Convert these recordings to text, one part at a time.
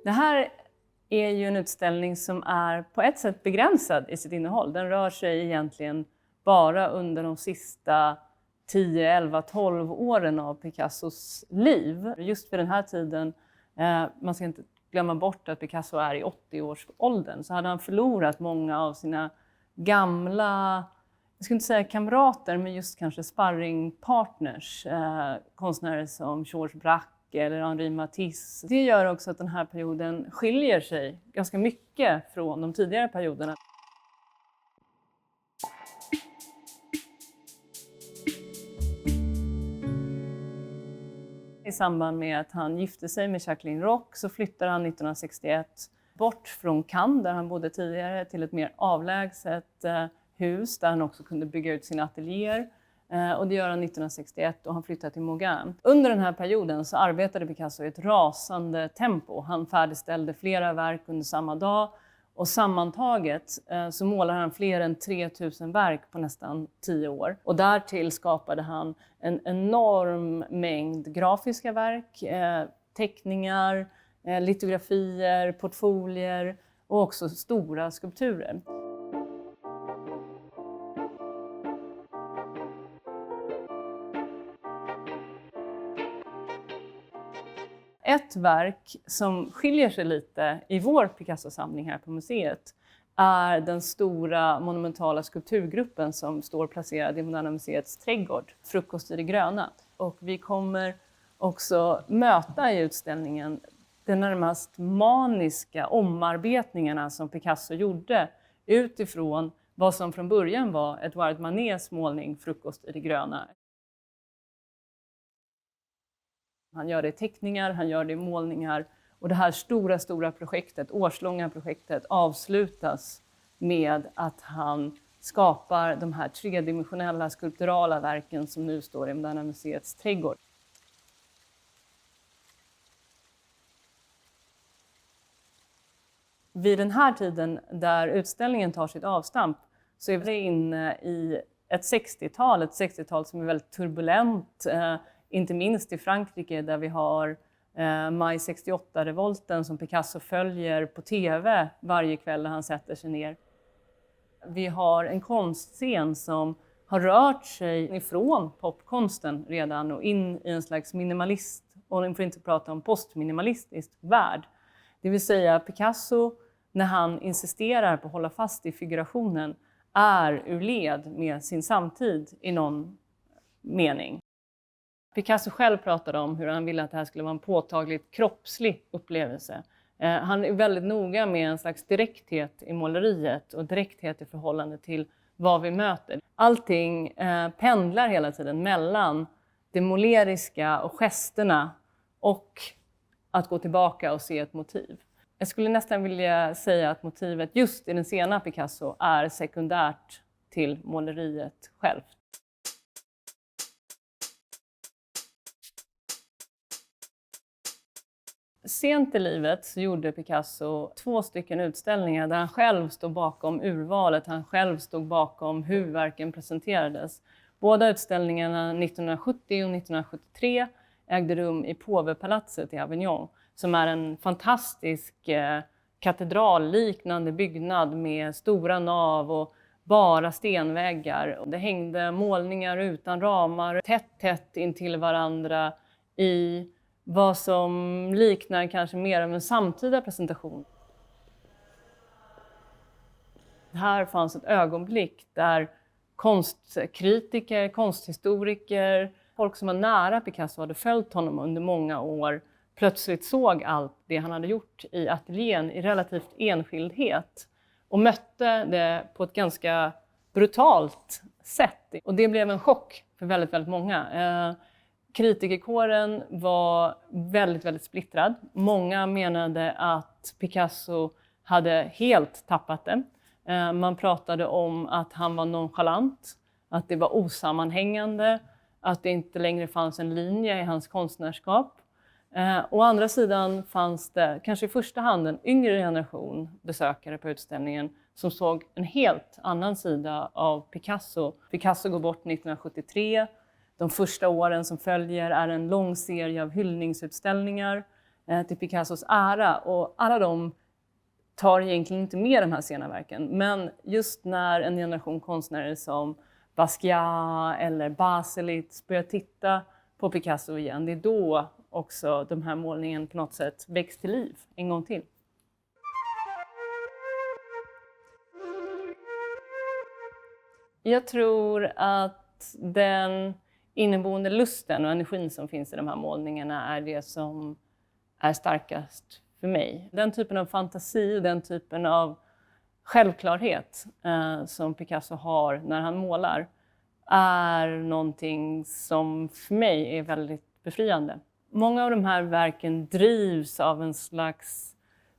Det här är ju en utställning som är på ett sätt begränsad i sitt innehåll. Den rör sig egentligen bara under de sista 10, 11, 12 åren av Picassos liv. Just för den här tiden, man ska inte glömma bort att Picasso är i 80-årsåldern, så hade han förlorat många av sina gamla, jag skulle inte säga kamrater, men just kanske sparringpartners, konstnärer som Georges Braque eller Henri Matisse. Det gör också att den här perioden skiljer sig ganska mycket från de tidigare perioderna. I samband med att han gifte sig med Jacqueline Roch så flyttar han 1961 bort från Cannes, där han bodde tidigare, till ett mer avlägset hus där han också kunde bygga ut sina ateljéer. Och det gör han 1961 och han flyttar till Mauguin. Under den här perioden så arbetade Picasso i ett rasande tempo. Han färdigställde flera verk under samma dag och sammantaget så målar han fler än 3000 verk på nästan 10 år. Och därtill skapade han en enorm mängd grafiska verk, teckningar, litografier, portfolier och också stora skulpturer. Ett verk som skiljer sig lite i vår Picasso-samling här på museet är den stora monumentala skulpturgruppen som står placerad i Moderna museets trädgård, Frukost i det gröna. Och vi kommer också möta i utställningen de närmast maniska omarbetningarna som Picasso gjorde utifrån vad som från början var Edouard Manets målning Frukost i det gröna. Han gör det i teckningar, han gör det i målningar och det här stora projektet, årslånga projektet, avslutas med att han skapar de här tredimensionella skulpturala verken som nu står i Moderna museets trädgård. Vid den här tiden där utställningen tar sitt avstamp så är vi inne i ett 60-tal som är väldigt turbulent. Inte minst i Frankrike där vi har maj 68-revolten som Picasso följer på tv varje kväll när han sätter sig ner. Vi har en konstscen som har rört sig ifrån popkonsten redan och in i en slags minimalist, och vi får inte prata om postminimalistisk värld. Det vill säga Picasso, när han insisterar på att hålla fast i figurationen, är ur led med sin samtid i någon mening. Picasso själv pratade om hur han ville att det här skulle vara en påtagligt kroppslig upplevelse. Han är väldigt noga med en slags direkthet i måleriet och direkthet i förhållande till vad vi möter. Allting pendlar hela tiden mellan det måleriska och gesterna och att gå tillbaka och se ett motiv. Jag skulle nästan vilja säga att motivet just i den sena Picasso är sekundärt till måleriet självt. Sent i livet så gjorde Picasso 2 utställningar där han själv stod bakom urvalet, han själv stod bakom hur verken presenterades. Båda utställningarna 1970 och 1973 ägde rum i Påvepalatset i Avignon, som är en fantastisk katedralliknande byggnad med stora nav och bara stenväggar. Det hängde målningar utan ramar tätt intill varandra i vad som liknar kanske mer av en samtida presentation. Här fanns ett ögonblick där konstkritiker, konsthistoriker, folk som var nära Picasso hade följt honom under många år, plötsligt såg allt det han hade gjort i ateljén i relativt enskildhet och mötte det på ett ganska brutalt sätt. Och det blev en chock för väldigt många. Kritikerkåren var väldigt splittrad. Många menade att Picasso hade helt tappat det. Man pratade om att han var nonchalant, att det var osammanhängande, att det inte längre fanns en linje i hans konstnärskap. Å andra sidan fanns det kanske i första hand en yngre generation besökare på utställningen som såg en helt annan sida av Picasso. Picasso går bort 1973. De första åren som följer är en lång serie av hyllningsutställningar till Picassos ära, och alla de tar egentligen inte med de här sena verken. Men just när en generation konstnärer som Basquiat eller Baselitz börjar titta på Picasso igen, det är då också de här målningen på något sätt väcks till liv en gång till. Jag tror att den inneboende lusten och energin som finns i de här målningarna är det som är starkast för mig. Den typen av fantasi, den typen av självklarhet som Picasso har när han målar är någonting som för mig är väldigt befriande. Många av de här verken drivs av en slags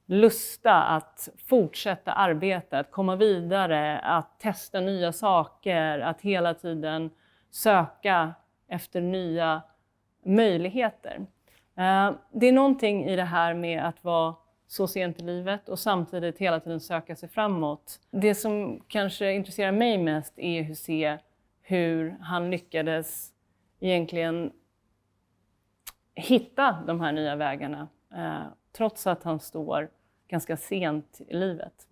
lusta att fortsätta arbeta, att komma vidare, att testa nya saker, att hela tiden söka efter nya möjligheter. Det är någonting i det här med att vara så sent i livet och samtidigt hela tiden söka sig framåt. Det som kanske intresserar mig mest är att se hur han lyckades egentligen hitta de här nya vägarna trots att han står ganska sent i livet.